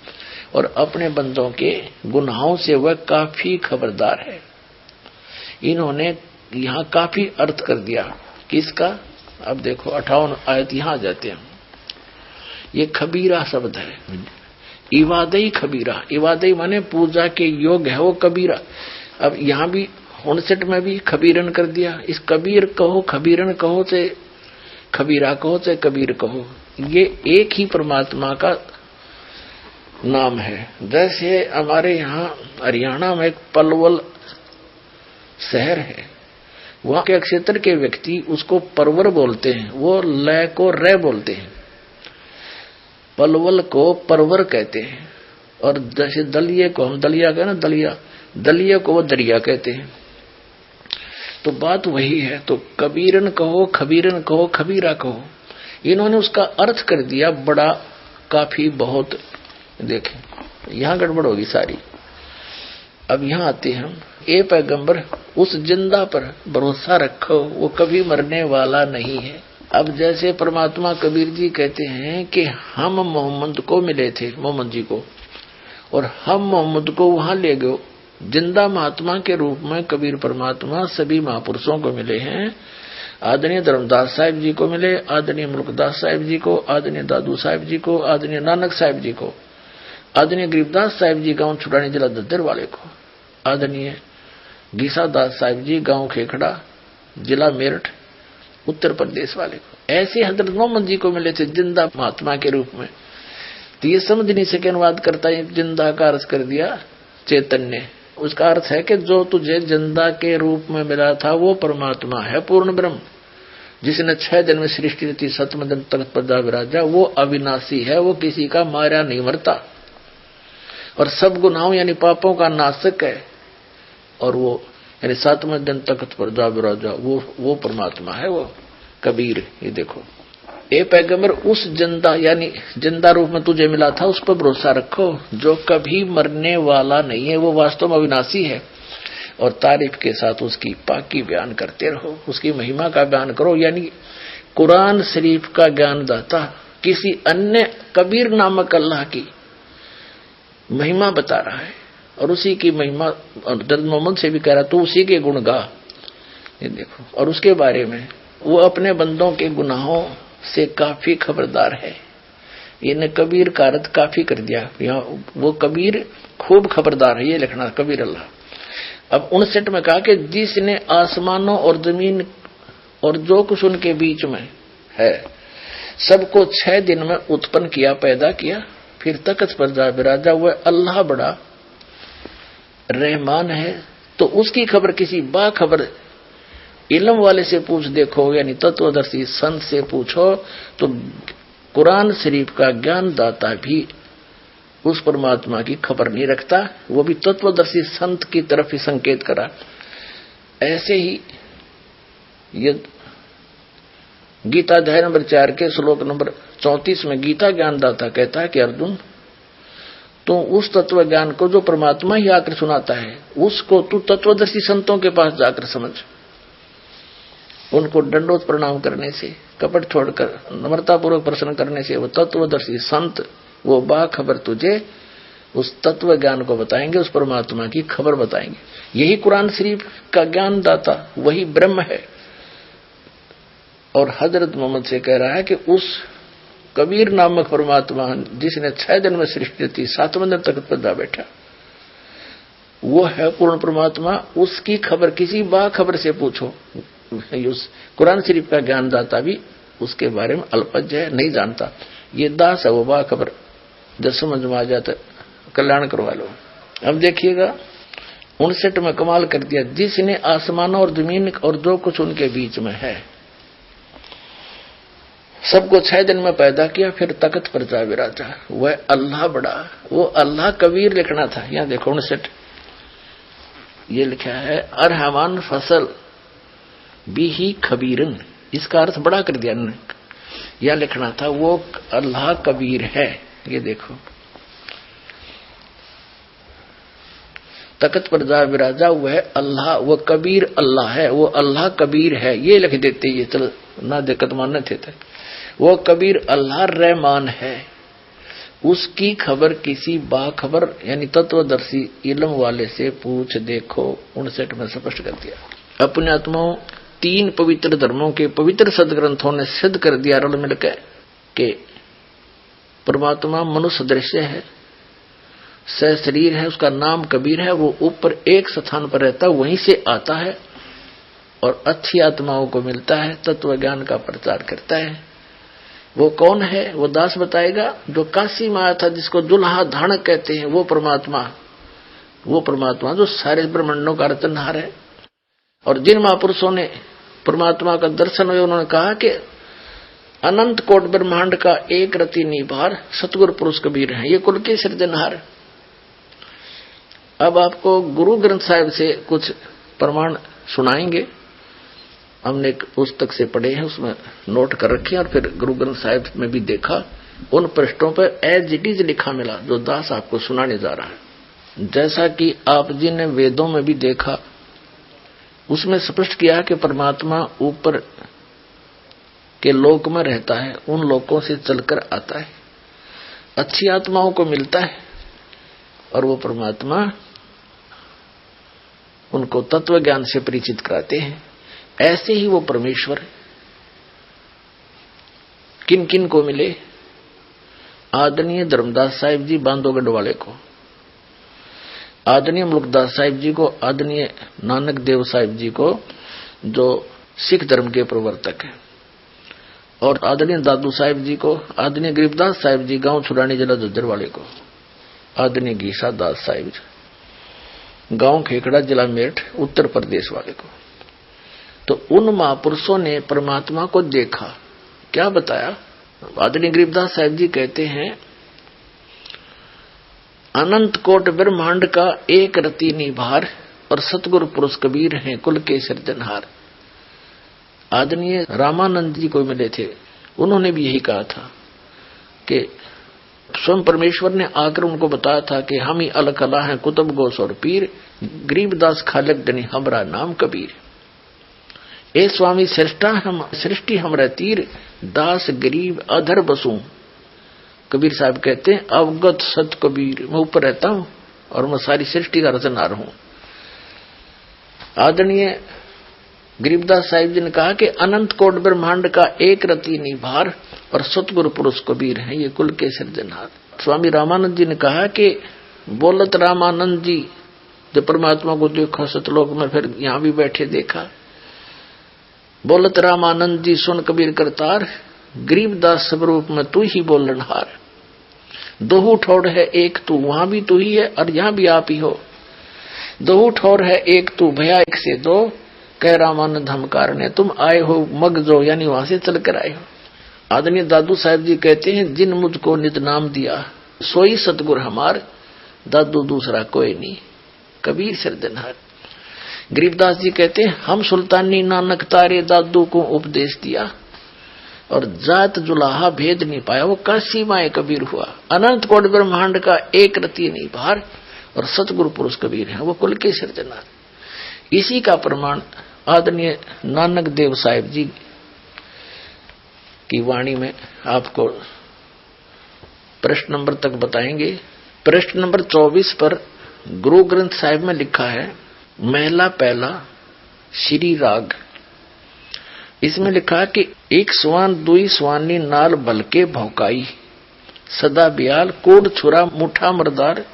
और अपने बंदों के गुनाहों से वह काफी खबरदार है। इन्होंने यहाँ काफी अर्थ कर दिया किसका। अब देखो 58 आयत यहाँ आ जाते हैं। ये खबीरा शब्द है, इबादई खबीरा। इबादई माने पूजा के योग है वो कबीरा। अब यहाँ भी 59 में भी खबीरन कर दिया। इस कबीर कहो, खबीरन कहो, से खबीरा कहो, से कबीर कहो, ये एक ही परमात्मा का नाम है। जैसे हमारे यहाँ हरियाणा में एक पलवल शहर है, वहां के क्षेत्र के व्यक्ति उसको परवर बोलते हैं, वो लय को रे बोलते हैं। पलवल को परवर कहते हैं। और जैसे दलिये को हम दलिया कहते ना, दलिया को वो दरिया कहते हैं। तो बात वही है। तो कबीरन कहो, खबीरन कहो, खबीरा कहो, इन्होंने उसका अर्थ कर दिया बड़ा, काफी, बहुत। देखें यहां गड़बड़ होगी सारी। अब यहां आते हैं हम। ए पैगंबर, उस जिंदा पर भरोसा रखो, वो कभी मरने वाला नहीं है। अब जैसे परमात्मा कबीर जी कहते हैं कि हम मोहम्मद को मिले थे, मोहम्मद जी को, और हम मोहम्मद को वहां ले गए। जिंदा महात्मा के रूप में कबीर परमात्मा सभी महापुरुषों को मिले हैं। आदरणीय धर्मदास साहिब जी को मिले, आदरणीय मुल्कदास साहिब जी को, आदरणीय दादू साहिब जी को, आदरणीय नानक साहिब जी को, आदरणीय गरीबदास साहिब जी गांव छुड़ानी जिला दद्दर वाले को, आदरणीय गीसा दास साहिब जी गांव खेखड़ा जिला मेरठ उत्तर प्रदेश वाले को। ऐसे हजरत मोहम्मद जी को मिले थे जिंदा महात्मा के रूप में। तो ये समझ नहीं सके, अनुवाद करता है जिंदा का अर्थ कर दिया चैतन्य। उसका अर्थ है कि जो तुझे जिंदा के रूप में मिला था वो परमात्मा है, पूर्ण ब्रह्म, जिसने 6 दिन में सृष्टि रची, 7वें दिन तख्त पर विराजा। वो अविनाशी है, वो किसी का मारा नहीं मरता, और सब गुनाहों यानी पापों का नाशक है। और वो यानी 7वें दिन तख्त पर विराजा, वो परमात्मा है, वो कबीर। ये देखो, ए पैगंबर, उस जिंदा यानी जिंदा रूप में तुझे मिला था उस पर भरोसा रखो जो कभी मरने वाला नहीं है, वो वास्तव में अविनाशी है। और तारीफ के साथ उसकी पाकी बयान करते रहो, उसकी महिमा का बयान करो। यानी कुरान शरीफ का ज्ञान दाता किसी अन्य कबीर नामक अल्लाह की महिमा बता रहा है, और उसी की महिमा हज़रत मोहम्मद से भी कह रहा तू उसी के गुण गा। ये देखो, और उसके बारे में वो अपने बंदों के गुनाहों से काफी खबरदार है। इन्हें कबीर का अर्थ काफी कर दिया। यहाँ वो कबीर खूब खबरदार है, ये लिखना कबीर अल्लाह। अब 59 में कहा कि जिसने आसमानों और जमीन और जो कुछ उनके बीच में है सबको 6 दिन में उत्पन्न किया, पैदा किया, फिर तख्त पर जा विराजा। वह अल्लाह बड़ा रहमान है। तो उसकी खबर किसी बाखबर इल्म वाले से पूछ देखो, यानी तत्वदर्शी संत से पूछो, तो कुरान शरीफ का ज्ञान दाता भी उस परमात्मा की खबर नहीं रखता, वो भी तत्वदर्शी संत की तरफ ही संकेत करा। ऐसे ही ये गीता अध्याय नंबर 4 के श्लोक नंबर 34 में गीता ज्ञानदाता कहता है कि अर्जुन, तो उस तत्व ज्ञान को जो परमात्मा ही आकर सुनाता है, उसको तू तत्वदर्शी संतों के पास जाकर समझ। उनको दंडोत प्रणाम करने से, कपट छोड़कर नम्रता पूर्वक प्रश्न करने से वो तत्वदर्शी संत वो बाखबर तुझे उस तत्व ज्ञान को बताएंगे, उस परमात्मा की खबर बताएंगे। यही कुरान शरीफ का ज्ञान दाता वही ब्रह्म है। और हजरत मोहम्मद से कह रहा है कि उस कबीर नामक परमात्मा जिसने 6 दिन में सृष्टि थी, 7वें दिन तक पर जा बैठा, वो है पूर्ण परमात्मा। उसकी खबर किसी बाखबर से पूछो। उस कुरान शरीफ का ज्ञान दाता भी उसके बारे में अल्पज्ञ है, नहीं जानता। ये दास है वो बाखबर, जब समझ में आ जाता कल्याण करवा लो। अब देखिएगा 59 में कमाल कर दिया, जिसने आसमान और जमीन और जो कुछ उनके बीच में है सबको 6 दिन में पैदा किया, फिर तख्त पर जा विराजा। वह अल्लाह बड़ा, वो अल्लाह कबीर लिखना था। यहां देखो 59 ये लिखा है, अरहमान फसल भी ही खबीरन, इसका अर्थ बड़ा कर दिया। यह लिखना था वो अल्लाह कबीर है। ये देखो तख्त पर जा विराजा, वह अल्लाह, वो कबीर अल्लाह है, वो अल्लाह कबीर है। ये लिख देते, ये चल ना दिक्कत मानने थे। वो कबीर अल्लाह रहमान है, उसकी खबर किसी बाखबर यानी तत्वदर्शी इल्म वाले से पूछ देखो। 59 में स्पष्ट कर दिया। अपने आत्माओं 3 पवित्र धर्मों के पवित्र सदग्रंथों ने सिद्ध कर दिया रल मिलकर कि परमात्मा मनुष्य दृश्य है, सशरीर है, उसका नाम कबीर है, वो ऊपर एक स्थान पर रहता है, वहीं से आता है और अच्छी आत्माओं को मिलता है, तत्व ज्ञान का प्रचार करता है। वो कौन है? वो दास बताएगा। जो काशी में आया था, जिसको दुल्हा धानक कहते हैं, वो परमात्मा जो सारे ब्रह्मांडों का रचनहार है। और जिन महापुरुषों ने परमात्मा का दर्शन हुए, उन्होंने कहा कि अनंत कोट ब्रह्मांड का एक रति निभार सतगुरु पुरुष कबीर है, ये कुल के सृजनहार। अब आपको गुरु ग्रंथ साहिब से कुछ प्रमाण सुनाएंगे। हमने एक पुस्तक से पढ़े हैं, उसमें नोट कर रखे और फिर गुरु ग्रंथ साहिब में भी देखा। उन पृष्ठों पर एज इट इज लिखा मिला जो दास आपको सुनाने जा रहा है। जैसा कि आप जी ने वेदों में भी देखा, उसमें स्पष्ट किया कि परमात्मा ऊपर के लोक में रहता है, उन लोकों से चलकर आता है, अच्छी आत्माओं को मिलता है और वो परमात्मा उनको तत्व ज्ञान से परिचित कराते हैं। ऐसे ही वो परमेश्वर किन किन को मिले? आदरणीय धर्मदास साहिब जी बांधोगढ़ वाले को, आदरणीय मुल्कदास साहिब जी को, आदरणीय नानक देव साहिब जी को जो सिख धर्म के प्रवर्तक हैं, और आदरणीय दादू साहिब जी को, आदरणीय गरीबदास साहिब जी गांव छुरानी जिला झज्जर वाले को, आदरणीय गीसा दास साहिब जी गांव खेखड़ा जिला मेरठ उत्तर प्रदेश वाले को। तो उन महापुरुषों ने परमात्मा को देखा, क्या बताया? आदरणीय गरीबदास साहिब जी कहते हैं, अनंत कोट ब्रह्मांड का एक रति निभार और सतगुरु पुरुष कबीर हैं कुल के सृजनहार। आदरणीय रामानंद जी को मिले थे, उन्होंने भी यही कहा था कि स्वयं परमेश्वर ने आकर उनको बताया था कि हम ही अलकला हैं कुतुब गोस और पीर, गरीबदास खालक दनी हमरा नाम कबीर। ए स्वामी सृष्टि हमरा तीर, दास गरीब अधर बसूं। कबीर साहब कहते हैं, अवगत सत कबीर, मैं ऊपर रहता हूं और मैं सारी सृष्टि का रचनहार हूं। आदरणीय गरीबदास साहिब जी ने कहा कि अनंत कोट ब्रह्मांड का एक रति निभार और सतगुरु पुरुष कबीर है, ये कुल के सृजनहार। स्वामी रामानंद जी ने कहा कि बोलत रामानंद जी जो परमात्मा को देखा सतलोक में, फिर यहां भी बैठे देखा। बोलत रामानंद जी सुन कबीर करतार, गरीबदास स्वरूप में तू ही बोलनहार। दोहू ठोर है एक तू, वहां भी तू ही है और यहां भी आप ही हो। दोहू ठोर है एक तू, भया एक से दो, कह रामानंद हम कारण तुम आए हो मगजो, यानी वहां से चल कर आए हो। आदरणीय दादू साहब जी कहते हैं, जिन मुझको नित नाम दिया सोई सतगुर हमार, दादू दूसरा कोई नहीं, कबीर सिरजनहार। गरीबदास जी कहते हैं हम सुल्तानी नानक तारे दादू को उपदेश दिया और जात जुलाहा भेद नहीं पाया, वो काशी माए कबीर हुआ। अनंत कोटि ब्रह्मांड का एक रति नहीं बाहर, और सतगुरु पुरुष कबीर है, वो कुल के सिरजनहार। इसी का प्रमाण आदरणीय नानक देव साहिब जी की वाणी में आपको प्रश्न नंबर तक बताएंगे। प्रश्न नंबर 24 पर गुरु ग्रंथ साहिब में लिखा है महला पहला श्री राग। इसमें लिखा कि एक स्वान दुई स्वानी नाल भलके भौकाई, सदा बियाल कोड छुरा मुठा मरदार,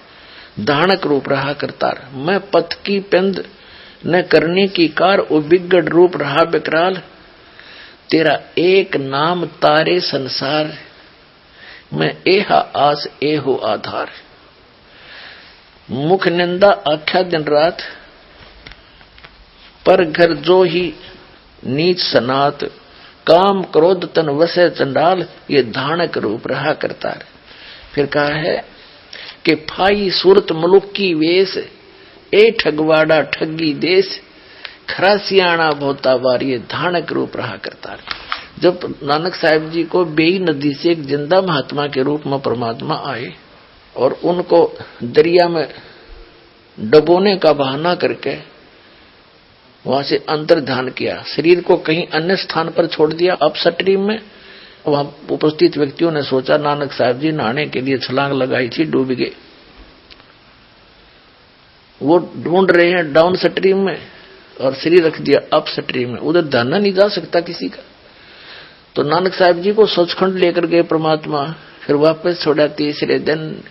धानक रूप रहा करतार। मैं पथ की पिंद न करने की कार, ओ बिगड़ रूप रहा बिकराल, तेरा एक नाम तारे संसार, मैं एहा आस एहो आधार। मुख निंदा आख्या दिन रात, पर घर जो ही नीच सनात, काम क्रोध तन वसे चंडाल, ये धानक रूप रहा करतार। फिर कहा है कि फाई सूरत मुलुक की वेश, ए ठगवाड़ा ठगी देश, खरासियाणा भोता बार, ये धानक रूप रहा करतार। जब नानक साहिब जी को बेई नदी से एक जिंदा महात्मा के रूप में परमात्मा आए और उनको दरिया में डबोने का बहाना करके वहां से अंतर ध्यान किया, शरीर को कहीं अन्य स्थान पर छोड़ दिया अपस्ट्रीम में। वहां उपस्थित व्यक्तियों ने सोचा नानक साहिब जी नहाने के लिए छलांग लगाई थी, डूब गए। वो ढूंढ रहे हैं डाउन स्ट्रीम में और शरीर रख दिया अप स्ट्रीम में, उधर ध्यान नहीं जा सकता किसी का। तो नानक साहिब जी को सचखंड लेकर गए परमात्मा, फिर वापस छोड़ा तीसरे दिन।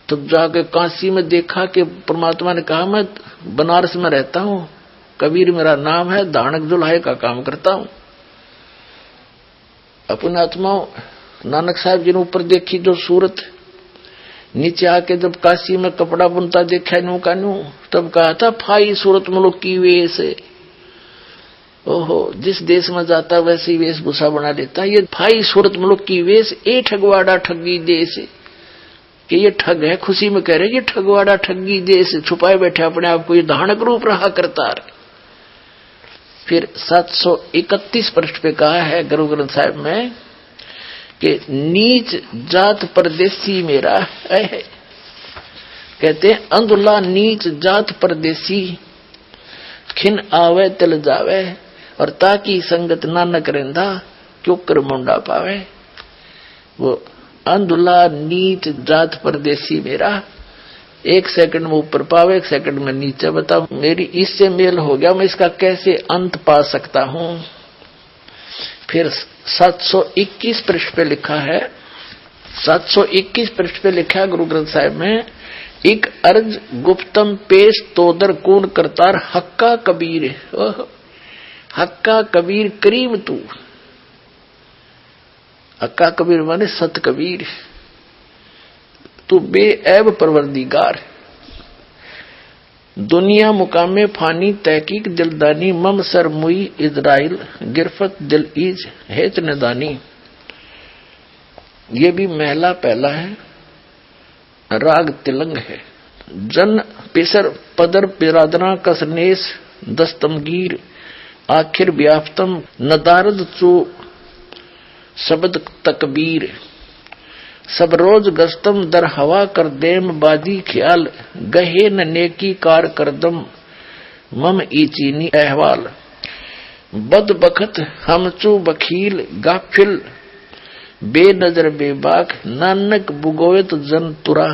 तब जाके काशी में देखा कि परमात्मा ने कहा मैं बनारस में रहता हूं, कबीर मेरा नाम है, धानक जुलाहे का काम करता हूं। अपने आत्माओं नानक साहिब जी ने ऊपर देखी जो सूरत, नीचे आके जब काशी में कपड़ा बुनता देखा नू का नू, तब कहा था फाई सूरत मुलुक की वेश। ओहो, जिस देश में जाता वैसी वेशभूषा बना लेता। ये फाई सूरत मुलुक की वेश, ए ठगवाड़ा ठगी देश, कि ये ठग है, खुशी में कह रहे ये ठगवाड़ा ठगी देश, छुपाए बैठे अपने आप को, ये धानक रूप रहा करता है। फिर 731 पृष्ठ पे कहा है गुरु ग्रंथ साहिब में कि नीच जात परदेसी मेरा है। कहते हैं अंधुला नीच जात परदेसी, खिन आवे तिल जावे, और ताकि संगत नानक रेंदा, क्यों कर मुंडा पावे। वो अंधुला नीच जात परदेसी मेरा, एक सेकंड में ऊपर पावे, एक सेकंड में नीचे। बताओ मेरी इससे मेल हो गया, मैं इसका कैसे अंत पा सकता हूं। फिर 721 पृष्ठ पे लिखा है, 721 पृष्ठ पे लिखा है गुरु ग्रंथ साहिब में, एक अर्ज गुप्तम पेश तोदर कौन करतार, हक्का कबीर। हक्का कबीर करीम तू, हक्का कबीर माने सत कबीर, तू बेऐब परवरदिगार। दुनिया मुकामे फानी तहकीक दिलदानी, मम सर मुई इजराइल, गिरफत दिल ईज हेत नदानी। ये भी महला पहला है, राग तिलंग है। जन पेसर पदर पिरादना कसनेस, दस्तमगीर आखिर व्याप्तम, नदारद चो शब्द तकबीर। सब रोज गस्तम दर हवा कर देम, बादी ख्याल गहे न नेकी कार करदम, मम ईचीनी अहवाल। बद बखत हमचू बखील गाफिल, बेनजर बेबाक, नानक बुगोयत जन तुरा,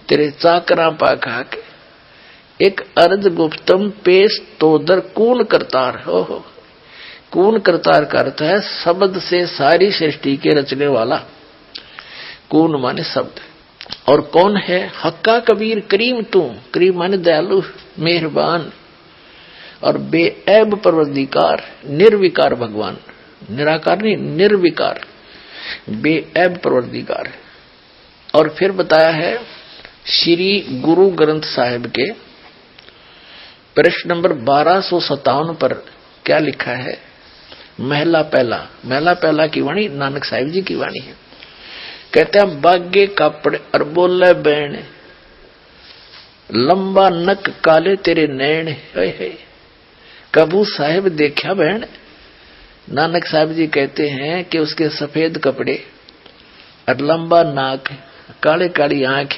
तेरे चाकरा पाखा के। एक अर्ज गुप्तम पेश तोदर कून करतार। हो कून करतार का अर्थ है शब्द से सारी सृष्टि के रचने वाला। कून माने शब्द, और कौन है हक्का कबीर करीम तू, करीम माने दयालु मेहरबान, और बेऐब परवरदिगार निर्विकार भगवान, निराकार नहीं निर्विकार, बेऐब परवरदिगार। और फिर बताया है श्री गुरु ग्रंथ साहिब के प्रश्न नंबर 1257 पर क्या लिखा है। महला पहला, महला पहला की वाणी नानक साहिब जी की वाणी है। कहते हैं बागे कापड़े और बोले बैण, लंबा नक काले तेरे नैण। कबू साहेब देखा बहन? नानक साहब जी कहते हैं कि उसके सफेद कपड़े और लंबा नाक, काले काली आंख,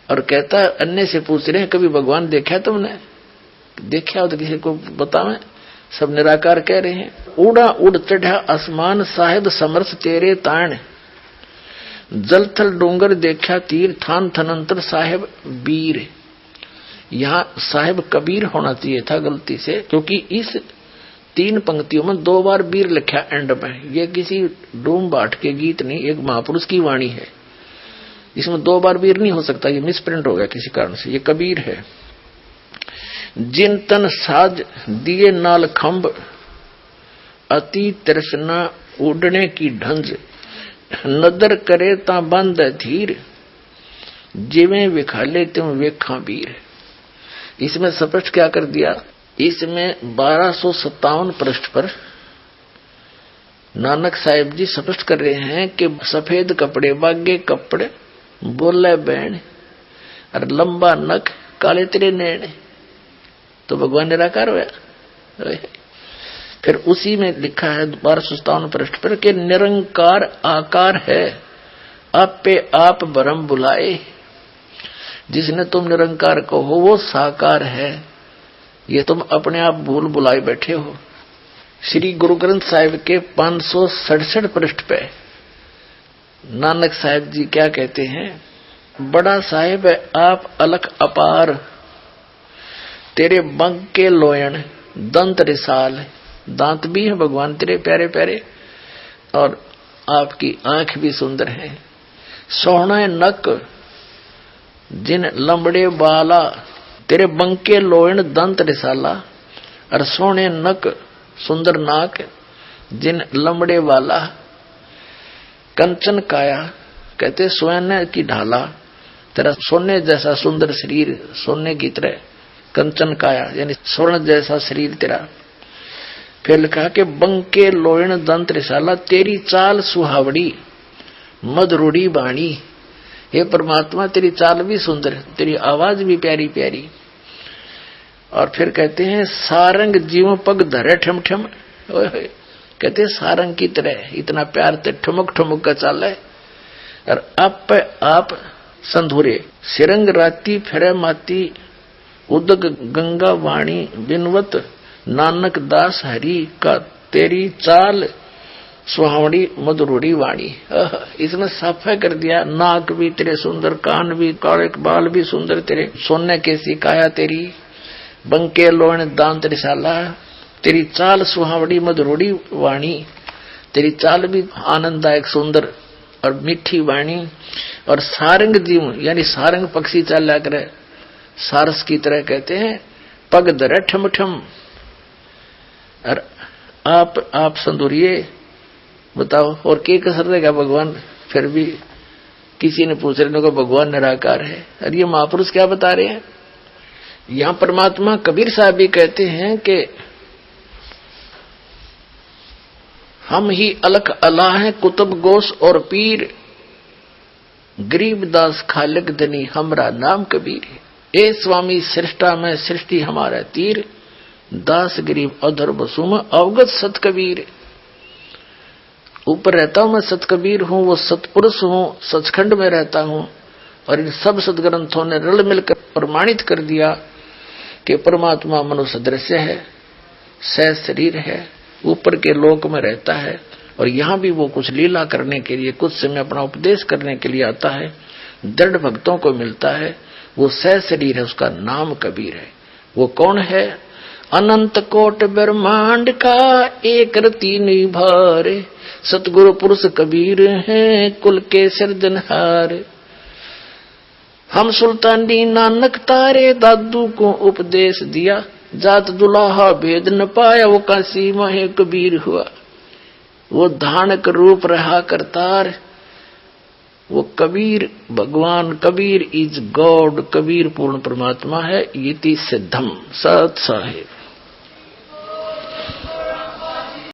और कहता अन्य से पूछ रहे हैं कभी भगवान देखा तुमने? देखा हो तो किसी को बताओ। सब निराकार कह रहे हैं। उड़ा उड़ चढ़ा आसमान साहेब समर्थ तेरे ताण, जल थल डोंगर देखा तीर, थान थनंतर साहेब बीर। यहाँ साहेब कबीर होना चाहिए था गलती से, क्योंकि इस 3 पंक्तियों में 2 बार बीर लिखा एंड में। ये किसी डूम बाट के गीत नहीं, एक महापुरुष की वाणी है। इसमें 2 बार बीर नहीं हो सकता, ये मिसप्रिंट हो गया किसी कारण से। ये कबीर है। जिन तन साज दिए नाल खंभ, अति तृष्णा उड़ने की ढंज, नदर करे ता बंद धीर, जिवें विखाले तुम वेखा वीर। इसमें स्पष्ट क्या कर दिया? इसमें 1257 पृष्ठ पर नानक साहिब जी स्पष्ट कर रहे हैं कि सफेद कपड़े, बागे कपड़े, बोले बैण और लंबा नख, काले तेरे नैण। तो भगवान निराकार हुआ। फिर उसी में लिखा है 1257 पृष्ठ पर कि निरंकार आकार है, आप पे आप ब्रह्म बुलाए। जिसने तुम निरंकार कहो वो साकार है, ये तुम अपने आप भूल बुलाए बैठे हो। श्री गुरु ग्रंथ साहिब के 567 पृष्ठ पे नानक साहिब जी क्या कहते हैं? बड़ा साहिब है आप अलख अपार, तेरे बंग के लोयन दंत रिसाल। दांत भी है भगवान तेरे प्यारे प्यारे, और आपकी आंख भी सुंदर है। सोहना नक जिन लंबड़े बाला, तेरे बंके लोयन दंत रिसाला। और सोने नक सुंदर नाक, जिन लंबड़े वाला। कंचन काया कहते सोने की ढाला, तेरा सोने जैसा सुंदर शरीर, सोने की तरह कंचन काया यानी स्वर्ण जैसा शरीर तेरा। फिर लिखा कि बंके लोयन दंत रिसाला, तेरी चाल सुहावड़ी मधुरूढ़ी बाणी। हे परमात्मा तेरी चाल भी सुंदर, तेरी आवाज भी प्यारी प्यारी। और फिर कहते हैं सारंग जीव पग धरे ठम ठम। कहते हैं सारंग की तरह इतना प्यार ते ठुमक ठुमक का चाल है। और आप संधुरे सिरंग राती फिर माती, उदग गंगा वाणी बिनवत, नानक दास हरि का तेरी चाल सुहावड़ी मधुरूढ़ी वाणी। इसने साफा कर दिया, नाक भी तेरे सुंदर, कान भी, काले बाल भी सुंदर तेरे, सोने कैसी काया तेरी, बंके लोण दांत रिसाला, तेरी चाल सुहावड़ी मधुरूढ़ी वाणी। तेरी चाल भी आनंददायक सुंदर और मीठी वाणी। और सारंग जीव यानी सारंग पक्षी चाल करे, सारस की तरह कहते हैं, पग धरे ठम ठम। और आप संदूरिये बताओ और के कसर देगा भगवान? फिर भी किसी ने पूछ रहे को भगवान निराकार है। और ये महापुरुष क्या बता रहे हैं? यहां परमात्मा कबीर साहब भी कहते हैं कि हम ही अलख अल्लाह हैं कुतुब गोस और पीर, गरीबदास खालिक धनी हमरा नाम कबीर। ए स्वामी सृष्टा में सृष्टि हमारा तीर, दास गरीब अधर बसुम अवगत सत कबीर। ऊपर रहता हूं मैं सत कबीर हूं, वो सतपुरुष हूं, सचखंड में रहता हूं। और इन सब सदग्रंथों ने रल मिलकर प्रमाणित कर दिया कि परमात्मा मनुष्य दृश्य है, सह शरीर है, ऊपर के लोक में रहता है। और यहां भी वो कुछ लीला करने के लिए, कुछ समय अपना उपदेश करने के लिए आता है, दृढ़ भक्तों को मिलता है। वो सह शरीर है, उसका नाम कबीर है। वो कौन है? अनंत कोट ब्रह्मांड का एक रति निभार, सतगुरु पुरुष कबीर है कुल के सिरजनहार। हम सुल्तानी नानक तारे, दादू को उपदेश दिया, जात दुलाहा भेद न पाया, वो काशी महे कबीर हुआ। वो धानक रूप रहा करतार, वो कबीर भगवान, कबीर इज गॉड, कबीर पूर्ण परमात्मा है। इति सिद्धम सत साहिब।